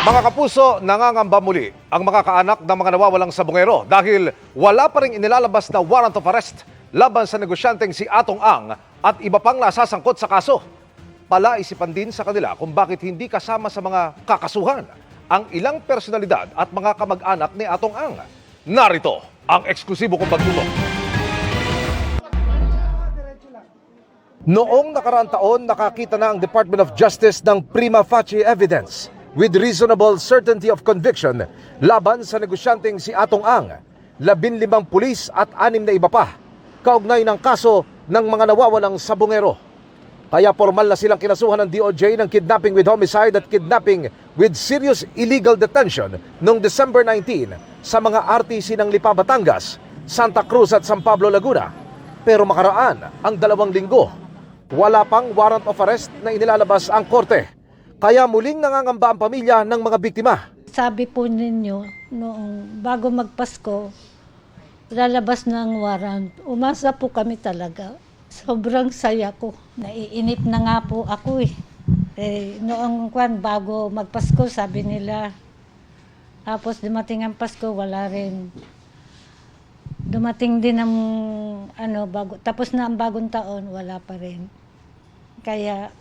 Mga kapuso, nangangamba muli ang mga kaanak ng mga nawawalang sabongero dahil wala pa rin inilalabas na warrant of arrest laban sa negosyanteng si Atong Ang at iba pang nasasangkot sa kaso. Palaisipan din sa kanila kung bakit hindi kasama sa mga kakasuhan ang ilang personalidad at mga kamag-anak ni Atong Ang. Narito ang eksklusibo kong pagtutok. Noong nakaraang taon, nakakita na ang Department of Justice ng prima facie evidence with reasonable certainty of conviction laban sa negosyanteng si Atong Ang, 15 pulis at 6 na iba pa, kaugnay ng kaso ng mga nawawalang sabongero. Kaya formal na silang kinasuhan ng DOJ ng kidnapping with homicide at kidnapping with serious illegal detention noong December 19 sa mga RTC ng Lipa, Batangas, Santa Cruz at San Pablo, Laguna. Pero makaraan ang 2 linggo, wala pang warrant of arrest na inilalabas ang korte. Kaya muling nangangamba ang pamilya ng mga biktima. Sabi po ninyo, noong bago magpasko, lalabas na ang warrant. Umasa po kami talaga. Sobrang saya ko. Naiinip na nga po ako eh. Noong bago magpasko, sabi nila. Tapos dumating ang Pasko, wala rin. Dumating din ang tapos na ang bagong taon, wala pa rin. Kaya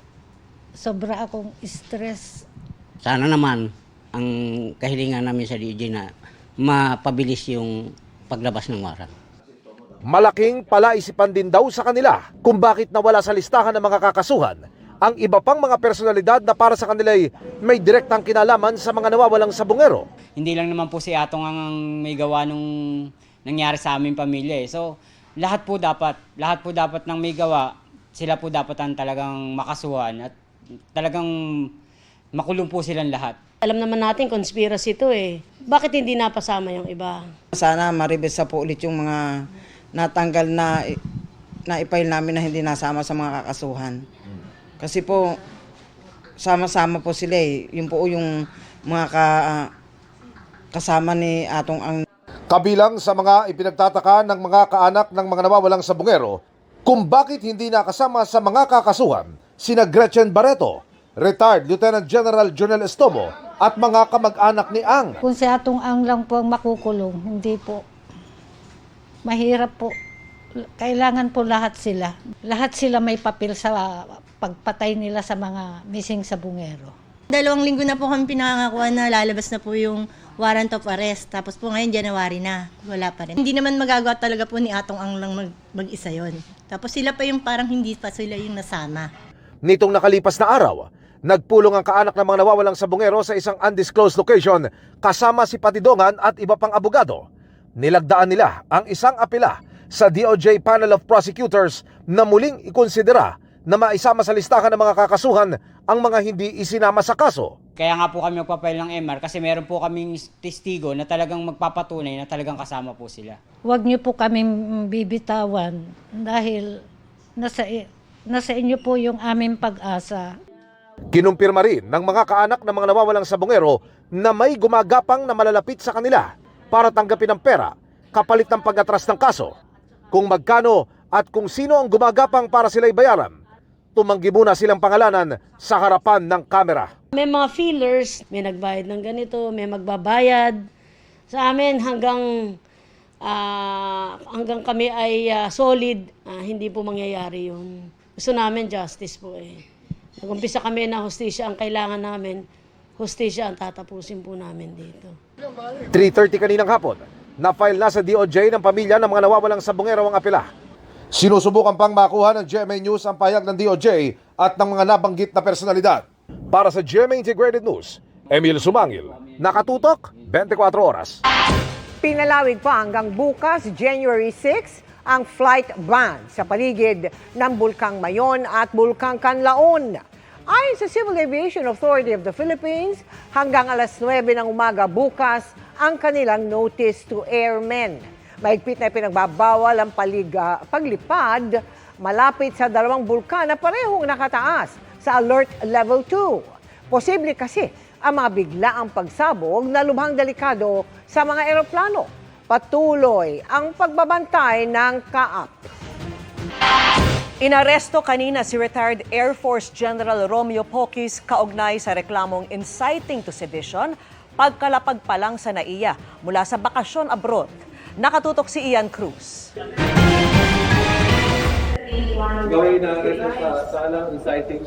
sobra akong stress. Sana naman ang kahilingan namin sa DOJ na mapabilis yung paglabas ng warrant. Malaking palaisipan din daw sa kanila kung bakit nawala sa listahan ng mga kakasuhan ang iba pang mga personalidad na para sa kanila ay may direktang kinalaman sa mga nawawalang sabongero. Hindi lang naman po si Atong ang may gawa nung nangyari sa aming pamilya eh. So lahat po dapat ng may gawa, sila po dapat ang talagang makasuhan at talagang makulong po silang lahat. Alam naman natin, conspiracy to eh. Bakit hindi napasama yung iba? Sana maribesa po ulit yung mga natanggal na i-file namin na hindi nasama sa mga kakasuhan. Kasi po, sama-sama po sila eh. Yun po yung mga kasama ni Atong Ang. Kabilang sa mga ipinagtataka ng mga kaanak ng mga nawawalang sabongero kung bakit hindi nakasama sa mga kakasuhan sina Gretchen Barreto, retired Lieutenant General Jonel Estomo at mga kamag-anak ni Ang. Kung si Atong Ang lang po ang makukulong, hindi po. Mahirap po. Kailangan po lahat sila. Lahat sila may papel sa pagpatay nila sa mga missing sabongero. 2 linggo na po kami pinangakuan na lalabas na po yung warrant of arrest. Tapos po ngayon, January na. Wala pa rin. Hindi naman magagawa talaga po ni Atong Ang lang mag-isa yon. Tapos sila pa yung parang hindi pa sila yung nasama. Nitong nakalipas na araw, nagpulong ang kaanak ng mga nawawalang sabongero sa isang undisclosed location kasama si Patidongan at iba pang abogado. Nilagdaan nila ang isang apela sa DOJ Panel of Prosecutors na muling ikonsidera na maisama sa listahan ng mga kakasuhan ang mga hindi isinama sa kaso. Kaya nga po kami magpapail ng MR kasi meron po kaming testigo na talagang magpapatunay na talagang kasama po sila. Huwag niyo po kaming bibitawan dahil nasa inyo po yung aming pag-asa. Kinumpirma rin ng mga kaanak ng mga nawawalang sabongero na may gumagapang na malalapit sa kanila para tanggapin ang pera kapalit ng pag-atras ng kaso. Kung magkano at kung sino ang gumagapang para sila'y bayaran, tumanggi muna silang pangalanan sa harapan ng kamera. May mga feelers, may nagbayad ng ganito, may magbabayad. Sa amin hanggang kami ay solid, hindi po mangyayari yun. Gusto namin justice po eh. Nag-umpisa kami na hustisya ang kailangan namin, hustisya ang tatapusin po namin dito. 3:30 kaninang hapon, na-file na sa DOJ ng pamilya ng mga nawawalang sabongero ang apela. Sinusubukan pang makuha ng GMA News ang pahayag ng DOJ at ng mga nabanggit na personalidad. Para sa GMA Integrated News, Emil Sumangil, nakatutok 24 oras. Pinalawig pa hanggang bukas, January 6, ang flight ban sa paligid ng Bulkang Mayon at Bulkang Canlaon. Ayon sa Civil Aviation Authority of the Philippines, hanggang alas 9 ng umaga bukas ang kanilang notice to airmen. Mahigpit na pinagbabawal ang paglipad malapit sa 2 bulkan na parehong nakataas sa Alert Level 2. Posible kasi ang mga biglaang pagsabog na lubhang delikado sa mga eroplano. Patuloy ang pagbabantay ng CAAP. Inaresto kanina si retired Air Force General Romeo Poquis kaugnay sa reklamong inciting to sedition pagkalapag pa lang sa NAIA mula sa bakasyon abroad. Nakatutok si Ian Cruz. Gawin na sa salang inciting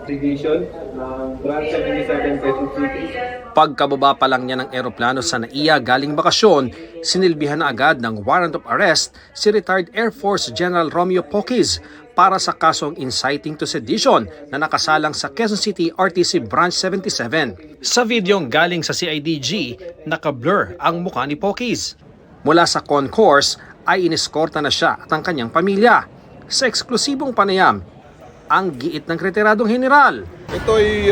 sedition ng Branch 77 Quezon City. Pagkababa pa lang niya ng eroplano sa NAIA galing bakasyon, sinilbihan na agad ng warrant of arrest si retired Air Force General Romeo Poquis para sa kasong inciting to sedition na nakasalang sa Quezon City RTC Branch 77. Sa videong galing sa CIDG, naka-blur ang mukha ni Poquis. Mula sa concourse ay ineskorta na siya at ang kanyang pamilya. Sa eksklusibong panayam, ang giit ng retiradong general. Ito'y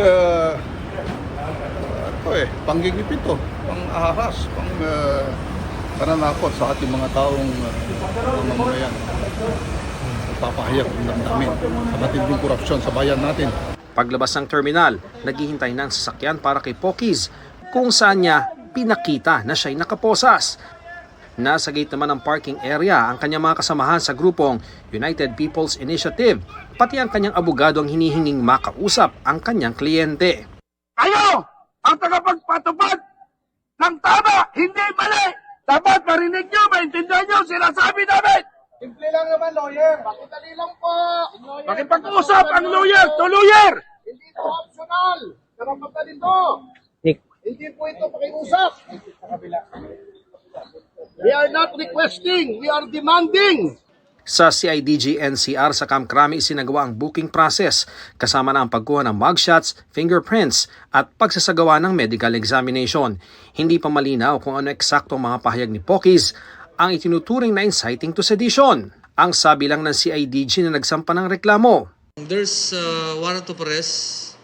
panggigipit ito, pang-ahas, pananakot sa ating mga taong mamamayan. Papahayag ng damdamin sa matinding korupsyon sa bayan natin. Paglabas ng terminal, naghihintay ng sasakyan para kay Poquis kung saan niya pinakita na siya'y nakaposas. Nasa gate naman ng parking area ang kanyang mga kasamahan sa grupong United People's Initiative, pati ang kanyang abogado ang hinihinging makausap ang kanyang kliyente. Kayo ang tagapagpatupad ng tama, hindi mali. Dapat marinig nyo, maintindihan nyo, sinasabi namin. Simple lang naman, lawyer. Pakitali lang po. Makipag-usap ang lawyer to lawyer. Hindi ito optional. Karapatan ito. Hindi po ito pakiusap. We are not requesting, we are demanding. Sa CIDG NCR sa Camp Crame isinagawa ang booking process kasama na ang pagkuha ng mugshots, fingerprints at pagsasagawa ng medical examination. Hindi pa malinaw kung ano eksaktong mga pahayag ni Poquis ang itinuturing na inciting to sedition. Ang sabi lang ng CIDG na nagsampa ng reklamo. There's warrant of arrest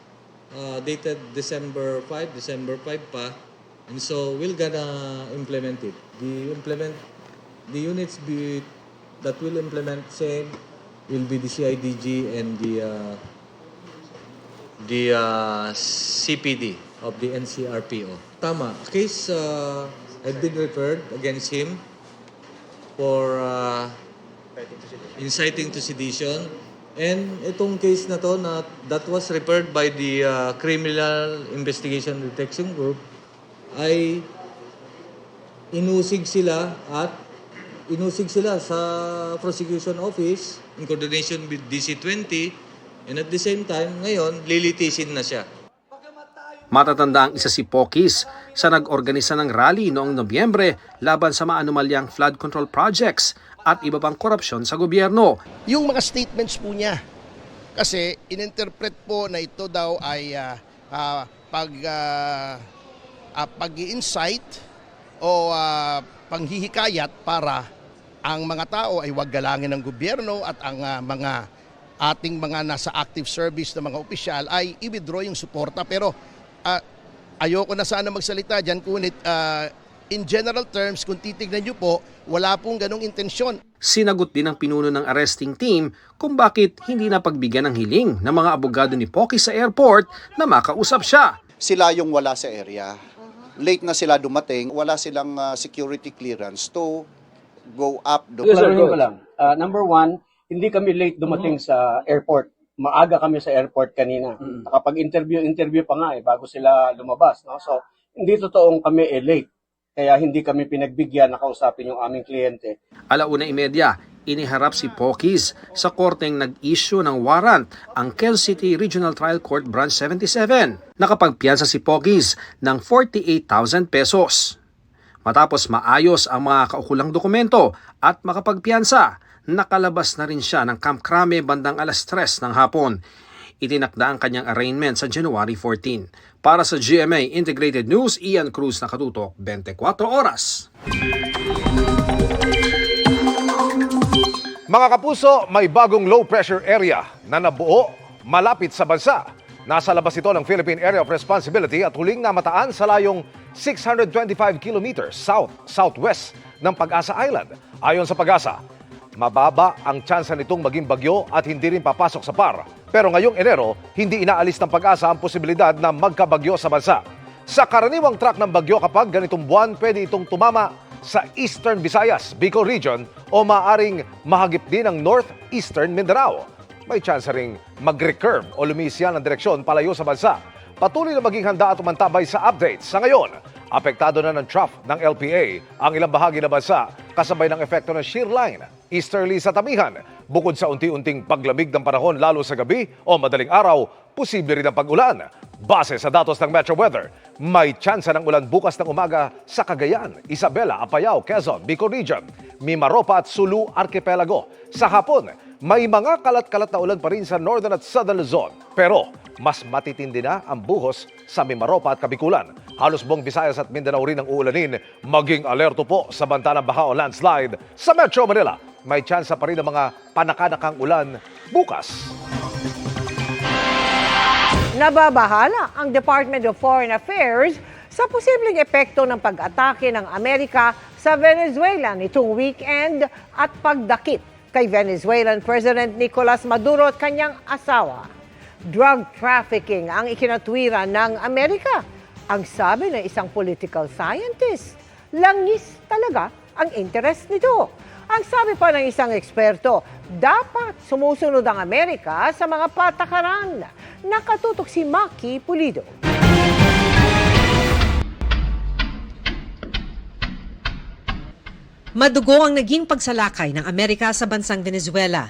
dated December 5 pa, and so we're gonna implement it. The units that will implement same will be the CIDG and the CPD of the NCRPO. Tama, case had been referred against him for inciting to sedition, and itong case na to that was referred by the Criminal Investigation Detection Group ay inusig sila sa prosecution office in coordination with DC-20, and at the same time ngayon lilitisin na siya. Matatanda ang isa si Poquis sa nag-organisa ng rally noong Nobyembre laban sa maanumalyang flood control projects at iba pang korupsyon sa gobyerno. Yung mga statements po niya, kasi ininterpret po na ito daw ay pag-i-incite o panghihikayat para ang mga tao ay huwag galangin ng gobyerno at ang mga ating mga nasa active service na mga opisyal ay i-withdraw yung suporta. Pero ayoko na sana magsalita dyan, ngunit in general terms, kung titignan nyo po, wala pong ganong intensyon. Sinagot din ng pinuno ng arresting team kung bakit hindi na pagbigyan ng hiling ng mga abogado ni Poquis sa airport na makausap siya. Sila yung wala sa area. Late na sila dumating, wala silang security clearance to go up. Number one, hindi kami late dumating sa airport. Maaga kami sa airport kanina. Nakapag-interview pa nga bago sila lumabas. No? So, hindi totoong kami late. Kaya hindi kami pinagbigyan na kausapin yung aming kliyente. 1:30, iniharap si Poquis sa korteng nag-issue ng warrant ang Quezon City Regional Trial Court Branch 77. Nakapagpiyansa si Poquis ng 48,000 pesos. Matapos maayos ang mga kaukulang dokumento at makapagpiyansa, nakalabas na rin siya ng Camp Crame bandang 3:00 ng hapon. Itinakda ang kanyang arraignment sa January 14. Para sa GMA Integrated News, Ian Cruz, nakatutok 24 oras. Mga kapuso, may bagong low pressure area na nabuo malapit sa bansa. Nasa labas ito ng Philippine Area of Responsibility at huling namataan sa layong 625 kilometers south-southwest ng Pag-asa Island. Ayon sa Pag-asa, mababa ang tsansa nitong maging bagyo at hindi rin papasok sa PAR. Pero ngayong Enero, hindi inaalis ng Pag-asa ang posibilidad na magkabagyo sa bansa. Sa karaniwang track ng bagyo kapag ganitong buwan, pwede itong tumama sa Eastern Visayas, Bicol Region o maaring mahagip din ang Northeastern Mindanao. may tsansa ring mag-recurve o lumisya ng direksyon palayo sa bansa. Patuloy na maging handa at umantabay sa updates. Sa ngayon, apektado na ng trough ng LPA ang ilang bahagi ng bansa kasabay ng epekto ng shear line, easterly sa Tamihan. Bukod sa unti-unting paglamig ng panahon lalo sa gabi o madaling araw, posible rin ang pag-ulan. Base sa datos ng Metro Weather, may tsansa ng ulan bukas ng umaga sa Cagayan, Isabela, Apayao, Quezon, Bicol Region, Mimaropa at Sulu Archipelago. Sa hapon, may mga kalat-kalat na ulan pa rin sa Northern at Southern Luzon. Pero mas matitindi na ang buhos sa Mimaropa at Kabikulan. Halos buong Visayas at Mindanao rin ang uulanin. Maging alerto po sa banta ng baha o landslide sa Metro Manila. May tsansa pa rin ng mga panakanakang ulan bukas. Nababahala ang Department of Foreign Affairs sa posibleng epekto ng pag-atake ng Amerika sa Venezuela nitong weekend at pagdakip kay Venezuelan President Nicolas Maduro at kanyang asawa. Drug trafficking ang ikinatwiran ng Amerika. Ang sabi ng isang political scientist, langis talaga ang interest nito. Ang sabi pa ng isang eksperto, dapat sumusunod ang Amerika sa mga patakaran. Nakatutok si Maki Pulido. Madugo ang naging pagsalakay ng Amerika sa bansang Venezuela.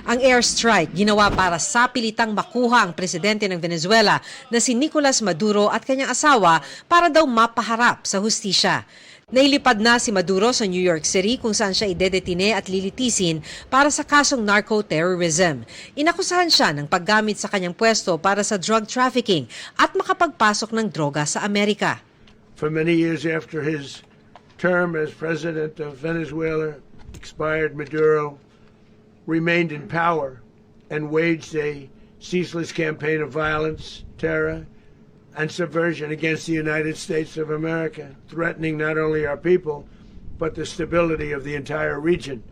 Ang airstrike ginawa para sa pilitang makuha ang presidente ng Venezuela na si Nicolas Maduro at kanyang asawa para daw mapaharap sa hustisya. Nailipad na si Maduro sa New York City kung saan siya idedetine at lilitisin para sa kasong narco-terrorism. Inakusahan siya ng paggamit sa kanyang pwesto para sa drug trafficking at makapagpasok ng droga sa Amerika. For many years after his term as president of Venezuela expired, Maduro remained in power and waged a ceaseless campaign of violence, terror, and subversion against the United States of America, threatening not only our people, but the stability of the entire region.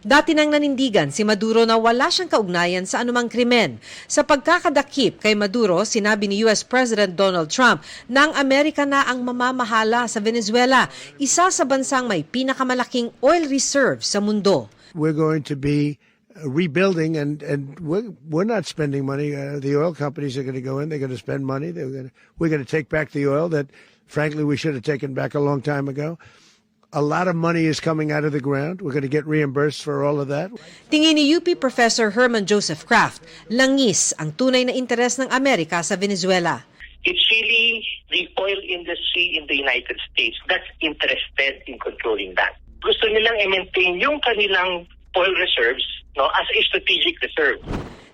Dati nang nanindigan si Maduro na wala siyang kaugnayan sa anumang krimen. Sa pagkakadakip kay Maduro, sinabi ni US President Donald Trump na ang Amerika na ang mamamahala sa Venezuela, isa sa bansang may pinakamalaking oil reserve sa mundo. We're going to be rebuilding, and we're not spending money. The oil companies are going to go in. They're going to spend money. We're going to take back the oil that, frankly, we should have taken back a long time ago. A lot of money is coming out of the ground. We're going to get reimbursed for all of that. Tingin ni UP Professor Herman Joseph Kraft, langis ang tunay na interes ng Amerika sa Venezuela. It's really the oil industry in the United States that's interested in controlling that. Gusto nilang i-maintain yung kanilang oil reserves, no, as a strategic reserve.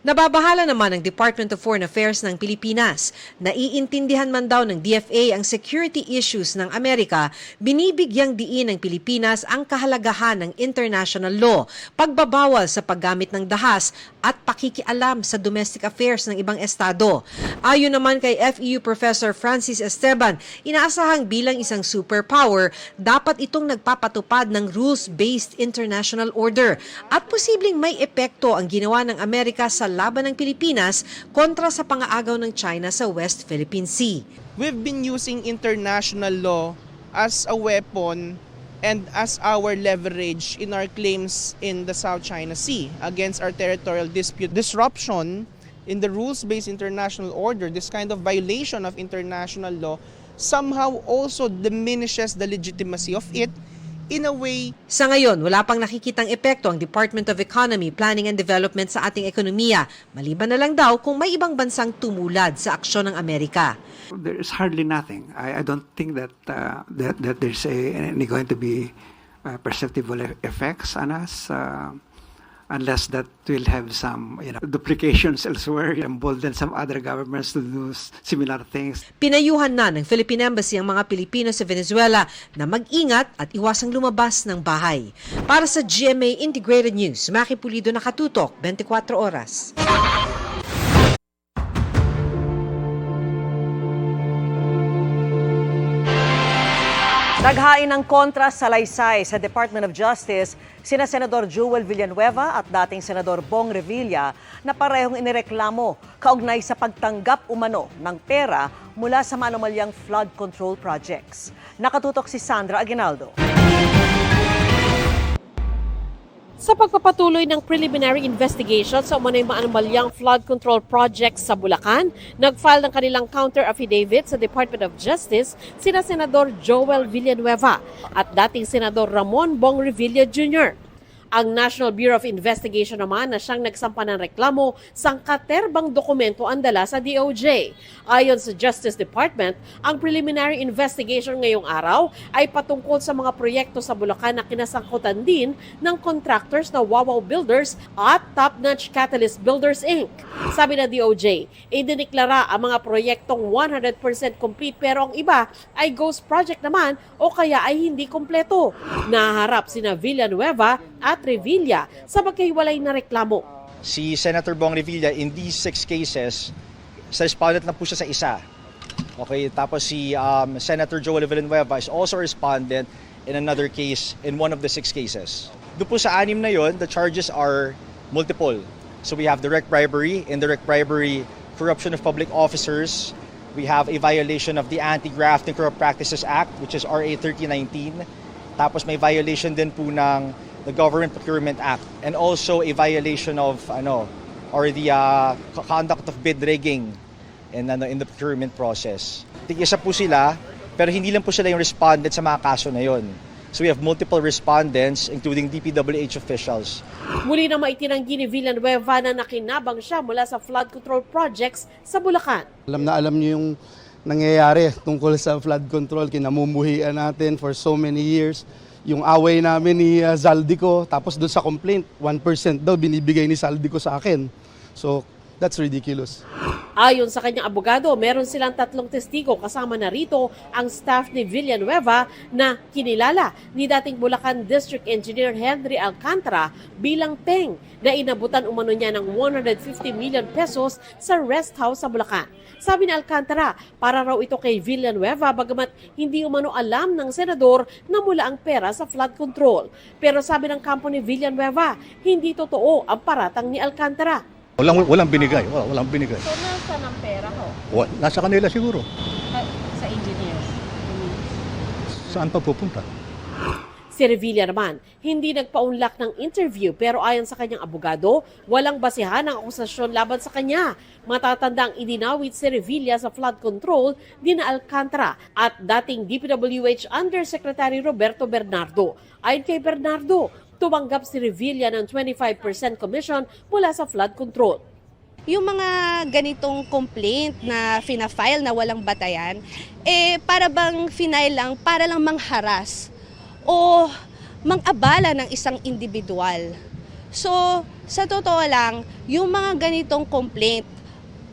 Nababahala naman ang Department of Foreign Affairs ng Pilipinas. Naiintindihan man daw ng DFA ang security issues ng Amerika, binibigyang diin ng Pilipinas ang kahalagahan ng international law, pagbabawal sa paggamit ng dahas at pakikialam sa domestic affairs ng ibang estado. Ayon naman kay FEU Professor Francis Esteban, inaasahang bilang isang superpower, dapat itong nagpapatupad ng rules-based international order at posibleng may epekto ang ginawa ng Amerika sa laban ng Pilipinas kontra sa pangaagaw ng China sa West Philippine Sea. We've been using international law as a weapon and as our leverage in our claims in the South China Sea against our territorial dispute. Disruption in the rules-based international order, this kind of violation of international law, somehow also diminishes the legitimacy of it. In a way, sa ngayon, wala pang nakikitang epekto ang Department of Economy, Planning and Development sa ating ekonomiya. Maliban na lang daw kung may ibang bansang tumulad sa aksyon ng Amerika. There is hardly nothing. I don't think that there's going to be perceptible effects on us. Unless that will have some duplications elsewhere, embolden some other governments to do similar things. Pinayuhan na ng Philippine Embassy ang mga Pilipino sa Venezuela na mag-ingat at iwasang lumabas ng bahay. Para sa GMA Integrated News, Maki Pulido, nakatutok 24 oras. Naghain ng kontra salaysay sa Department of Justice sina Senador Joel Villanueva at dating Senador Bong Revilla na parehong inireklamo kaugnay sa pagtanggap umano ng pera mula sa manumalyang flood control projects. Nakatutok si Sandra Aguinaldo. Sa pagpapatuloy ng preliminary investigation sa umunay maanumalyang flood control project sa Bulacan, nag-file ng kanilang counter-affidavit sa Department of Justice sina Senador Joel Villanueva at dating Senador Ramon Bong Revilla Jr. Ang National Bureau of Investigation naman na siyang nagsampa ng reklamo sangkaterbang dokumento ang dala sa DOJ. Ayon sa Justice Department, ang preliminary investigation ngayong araw ay patungkol sa mga proyekto sa Bulacan na kinasangkutan din ng contractors na Wawaw Builders at Top Notch Catalyst Builders Inc. Sabi na DOJ, idiniklara ang mga proyektong 100% complete pero ang iba ay ghost project naman o kaya ay hindi kompleto. Naharap sina Villanueva at Revilla sa magkahiwalay na reklamo. Si Senator Bong Revilla in these 6 cases, sa respondent lang po siya sa isa. Okay, tapos si Senator Joel Villanueva is also a respondent in another case in one of the 6 cases. Doon po sa 6 na yon, the charges are multiple. So we have direct bribery, indirect bribery, corruption of public officers. We have a violation of the Anti-Graft and Corrupt Practices Act, which is RA 3019. Tapos may violation din po ng the Government Procurement Act, and also a violation of the conduct of bid rigging in the procurement process. Tig-isa po sila, pero hindi lang po sila yung respondent sa mga kaso na yon. So we have multiple respondents, including DPWH officials. Muli na maitinanggi ni Villanueva na nakinabang siya mula sa flood control projects sa Bulacan. Alam niyo yung nangyayari tungkol sa flood control, kinamumuhian natin for so many years. Yung away namin ni Zaldico, tapos doon sa complaint, 1% daw binibigay ni Zaldico sa akin. So, that's ridiculous. Ayon sa kanyang abogado, meron silang 3 testigo kasama na rito ang staff ni Villanueva na kinilala ni dating Bulacan District Engineer Henry Alcantara bilang peng na inabutan umano niya ng 150 million pesos sa rest house sa Bulacan. Sabi ni Alcantara, para raw ito kay Villanueva bagamat hindi umano alam ng senador na mula ang pera sa flood control. Pero sabi ng kampo ni Villanueva, hindi totoo ang paratang ni Alcantara. Walang binigay. Walang binigay. So, nasa ng pera ko? Nasa kanila siguro. Sa engineers? Saan pa pupunta? Si Revilla naman, hindi nagpaunlak ng interview pero ayon sa kanyang abogado, walang basihan ang akusasyon laban sa kanya. Matatandang idinawit si Revilla sa flood control din na Alcantara at dating DPWH Undersecretary Roberto Bernardo. Ayon kay Bernardo, tumanggap si Revilla ng 25% commission mula sa flood control. Yung mga ganitong complaint na fina-file na walang batayan, para bang final lang, para lang mangharas o mang-abala ng isang individual. So, sa totoo lang, yung mga ganitong complaint,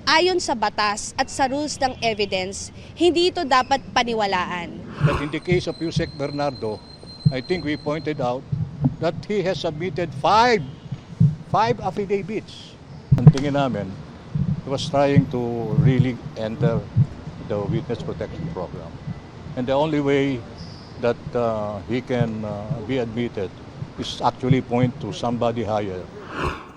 ayon sa batas at sa rules ng evidence, hindi ito dapat paniwalaan. But in the case of Yusek Bernardo, I think we pointed out that he has submitted 5 affidavits. Ang tingin namin, he was trying to really enter the witness protection program. And the only way that he can be admitted is actually point to somebody higher.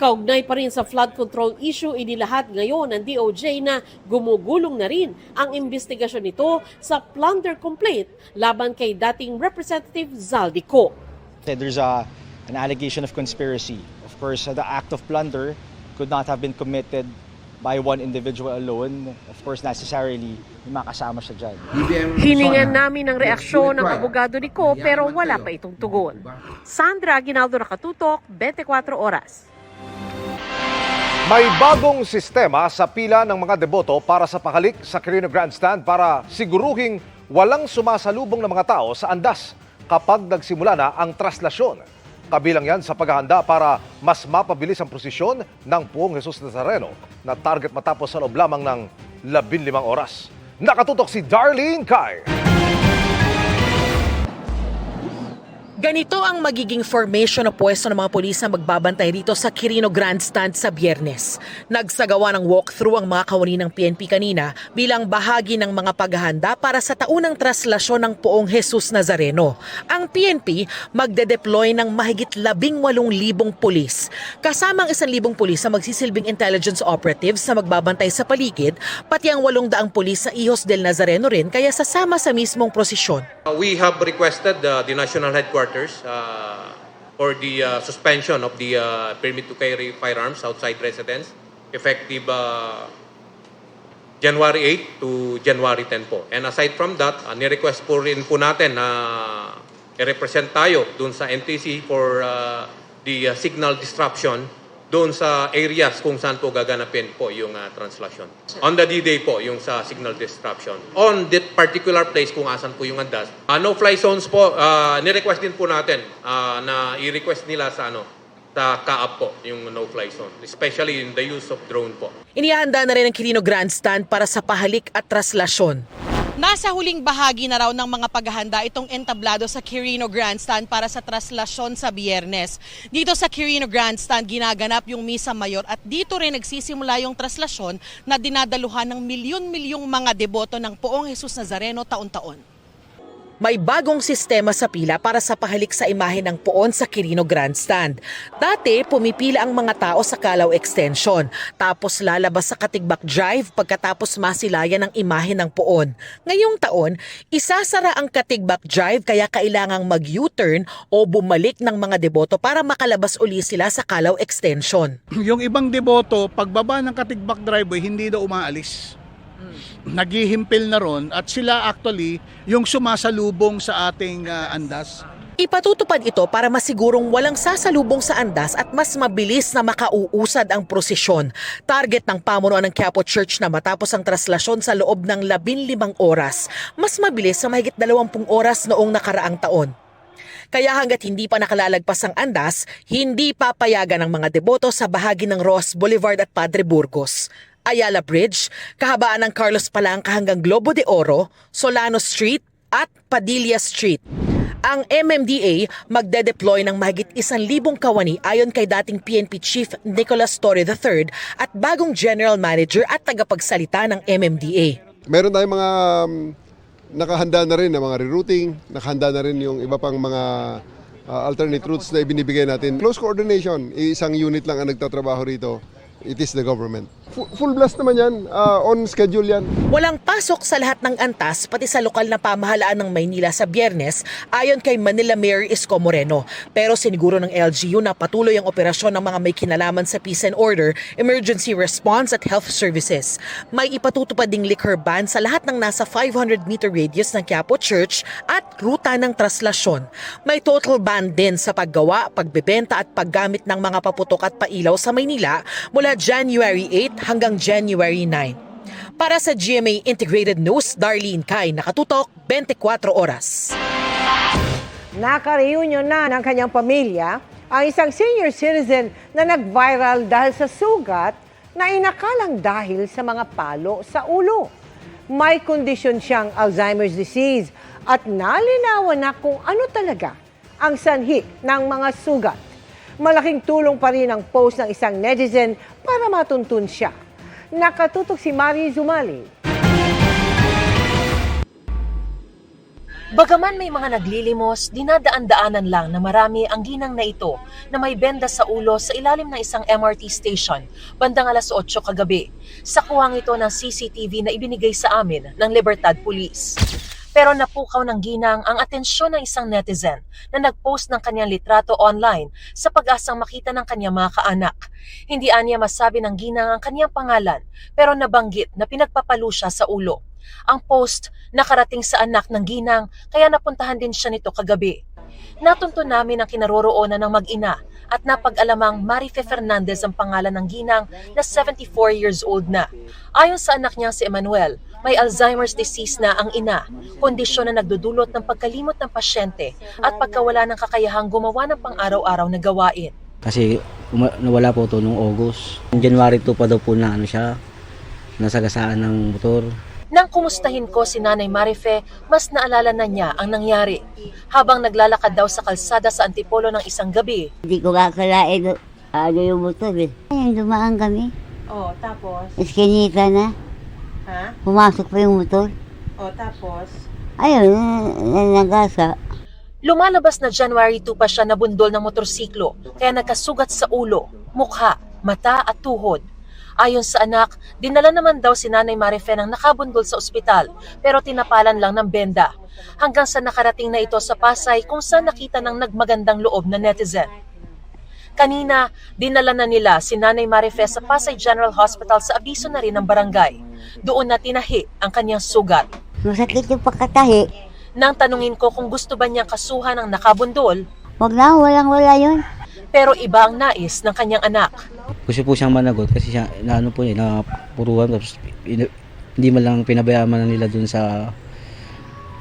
Kaugnay pa rin sa flood control issue, inilahat ngayon ng DOJ na gumugulong na rin ang investigasyon nito sa plunder complaint laban kay dating Representative Zaldico. There's an allegation of conspiracy. Of course, the act of plunder could not have been committed by one individual alone. Of course, necessarily, may makasama siya dyan. Hiningan namin ng reaksyon ng abogado ni Ko pero wala pa itong tugon. Sandra Aguinaldo, Nakatutok, 24 Oras. May bagong sistema sa pila ng mga deboto para sa pakalik sa Quirino Grandstand para siguruhing walang sumasalubong ng mga tao sa andas kapag nagsimula na ang traslasyon. Kabilang yan sa paghahanda para mas mapabilis ang prosesyon ng Puong Jesus Nazareno na target matapos sa loob lamang ng 15 oras. Nakatutok si Darlene Kai. Ganito ang magiging formation na pwesto ng mga pulis na magbabantay rito sa Quirino Grandstand sa Biyernes. Nagsagawa ng walkthrough ang mga kawani ng PNP kanina bilang bahagi ng mga paghahanda para sa taunang traslasyon ng Poong Jesus Nazareno. Ang PNP magde-deploy ng mahigit 18,000 pulis. Kasamang 1,000 pulis na magsisilbing intelligence operatives na magbabantay sa paligid, pati ang 800 pulis sa Hijos del Nazareno rin kaya sasama sa mismong prosesyon. We have requested the national headquarters for the suspension of the permit to carry firearms outside residence effective January 8 to January 10 po. And aside from that, ni-request po rin po natin na i-represent tayo dun sa NTC for the signal disruption doon sa areas kung saan po gaganapin po yung translation. On the D-Day po, yung sa signal disruption. On that particular place kung asan po yung andas. No-fly zones po, ni-request din po natin na i-request nila sa sa Kaap po, yung no-fly zone. Especially in the use of drone po. Inihanda na rin ang Quirino Grandstand para sa pahalik at traslasyon. Nasa huling bahagi na raw ng mga paghahanda itong entablado sa Quirino Grandstand para sa traslasyon sa Biyernes. Dito sa Quirino Grandstand ginaganap yung Misa Mayor at dito rin nagsisimula yung traslasyon na dinadaluhan ng milyon-milyong mga deboto ng Poong Jesus Nazareno taon-taon. May bagong sistema sa pila para sa pahalik sa imahe ng poon sa Quirino Grandstand. Dati, pumipila ang mga tao sa Calao Extension, tapos lalabas sa Katigbak Drive pagkatapos masilayan ang imahe ng poon. Ngayong taon, isasara ang Katigbak Drive kaya kailangang mag-U-turn o bumalik ng mga deboto para makalabas uli sila sa Calao Extension. Yung ibang deboto, pagbaba ng Katigbak Drive, hindi daw umaalis. Naghihimpil na ron at sila actually yung sumasalubong sa ating andas. Ipatutupad ito para masigurong walang sasalubong sa andas at mas mabilis na makauusad ang prosesyon. Target ng pamunuan ng Quiapo Church na matapos ang traslasyon sa loob ng 15 oras. Mas mabilis sa mahigit 20 oras noong nakaraang taon. Kaya hanggat hindi pa nakalalagpas ang andas, hindi papayagan ng mga deboto sa bahagi ng Ross Boulevard at Padre Burgos. Ayala Bridge, kahabaan ng Carlos Palanca hanggang Globo de Oro, Solano Street at Padilla Street. Ang MMDA magde-deploy ng mahigit 1,000 kawani ayon kay dating PNP Chief Nicolas Torre III at bagong General Manager at tagapagsalita ng MMDA. Meron tayong mga nakahanda na rin na mga rerouting, nakahanda na rin yung iba pang mga alternate routes na ibinibigay natin. Close coordination, isang unit lang ang nagtatrabaho rito. It is the government. Full blast naman yan, on schedule yan. Walang pasok sa lahat ng antas pati sa lokal na pamahalaan ng Maynila sa Biyernes ayon kay Manila Mayor Isko Moreno. Pero siniguro ng LGU na patuloy ang operasyon ng mga may kinalaman sa peace and order, emergency response at health services. May ipatutupad ding liquor ban sa lahat ng nasa 500-meter radius ng Quiapo Church at ruta ng traslasyon. May total ban din sa paggawa, pagbebenta at paggamit ng mga paputok at pailaw sa Maynila mula January 8 hanggang January 9. Para sa GMA Integrated News, Darlene Kai, nakatutok 24 oras. Naka-reunion na ng kanyang pamilya ang isang senior citizen na nag-viral dahil sa sugat na inakalang dahil sa mga palo sa ulo. May kondisyon siyang Alzheimer's disease at nalinawan na kung ano talaga ang sanhi ng mga sugat. Malaking tulong pa rin ang post ng isang netizen para matuntun siya. Nakatutok si Mari Zumali. Bagaman may mga naglilimos, dinadaan-daanan lang na marami ang ginang na ito na may benda sa ulo sa ilalim ng isang MRT station bandang alas 8 kagabi. Sa kuhang ito ng CCTV na ibinigay sa amin ng Libertad Police. Pero napukaw ng ginang ang atensyon ng isang netizen na nagpost ng kanyang litrato online sa pag-asang makita ng kanyang mga kaanak. Hindi aniya masabi ng ginang ang kanyang pangalan pero nabanggit na pinagpapalo siya sa ulo. Ang post nakarating sa anak ng ginang kaya napuntahan din siya nito kagabi. Natunto namin ang kinaroroonan ng mag-ina at napag-alamang Marife Fernandez ang pangalan ng ginang na 74 years old na. Ayon sa anak niya si Emmanuel, may Alzheimer's disease na ang ina, kondisyon na nagdudulot ng pagkalimot ng pasyente at pagkawala ng kakayahang gumawa ng pang-araw-araw na gawain. Kasi nawala po ito noong August. January 2 pa daw po na nasagasaan ng motor. Nang kumustahin ko si Nanay Marife, mas naalala na niya ang nangyari. Habang naglalakad daw sa kalsada sa Antipolo ng isang gabi. Hindi ko kakalain yung motor eh. Dumaan kami. Oh, tapos? Iskinita na. Ha? Pumasok pa yung motor. Oh, tapos? Ayun, nagasa. Lumalabas na January 2 pa siya nabundol ng motorsiklo, kaya nagkasugat sa ulo, mukha, mata at tuhod. Ayon sa anak, dinala naman daw si Nanay Marife ng nakabundol sa ospital pero tinapalan lang ng benda. Hanggang sa nakarating na ito sa Pasay kung saan nakita ng nagmagandang loob na netizen. Kanina, dinala na nila si Nanay Marife sa Pasay General Hospital sa abiso na rin ng barangay. Doon na tinahi ang kanyang sugat. Masakit yung pagkatahi. Nang tanungin ko kung gusto ba niyang kasuhan ng nakabundol, Wag na, walang-wala yun. pero iba ang nais ng kanyang anak. Gusto po siyang managot kasi siya, naano po niya, napuruhan, tapos hindi man lang pinabayaan man nila dun sa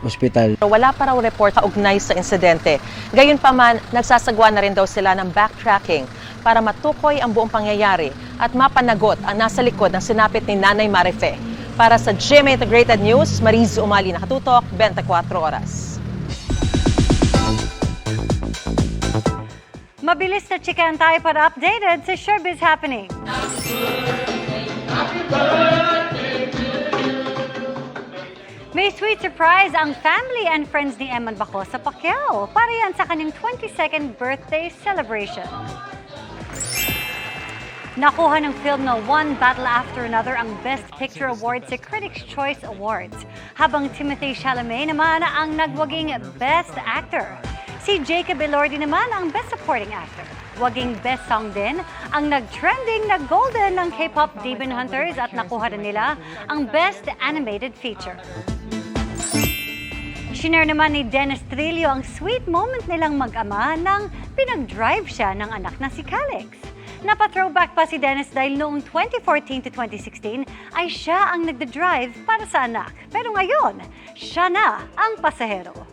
ospital. Wala pa raw report kaugnay sa insidente. Gayunpaman, nagsasagwa na rin daw sila ng backtracking para matukoy ang buong pangyayari at mapanagot ang nasa likod ng sinapit ni Nanay Marife. Para sa GMA Integrated News, Mariz Umali, nakatutok, 24 oras. Mabilis na chikan tayo para updated sa Showbiz Happening. May sweet surprise ang family and friends ni Eman Baco sa Pacquiao para yan sa kanyang 22nd birthday celebration. Nakuha ng film na One Battle After Another ang Best Picture Award sa Critics' Choice Awards, habang Timothée Chalamet naman ang nagwaging Best Actor. Si Jacob Elordi naman ang Best Supporting Actor. Waging Best Song din ang nag-trending na Golden ng K-pop Demon Hunters at nakuha rin nila ang Best Animated Feature. Shinare naman ni Dennis Trillo ang sweet moment nilang mag-ama nang pinag-drive siya ng anak na si Calix. Napa-throwback pa si Dennis dahil noong 2014 to 2016 ay siya ang nagda-drive para sa anak. Pero ngayon, siya na ang pasahero.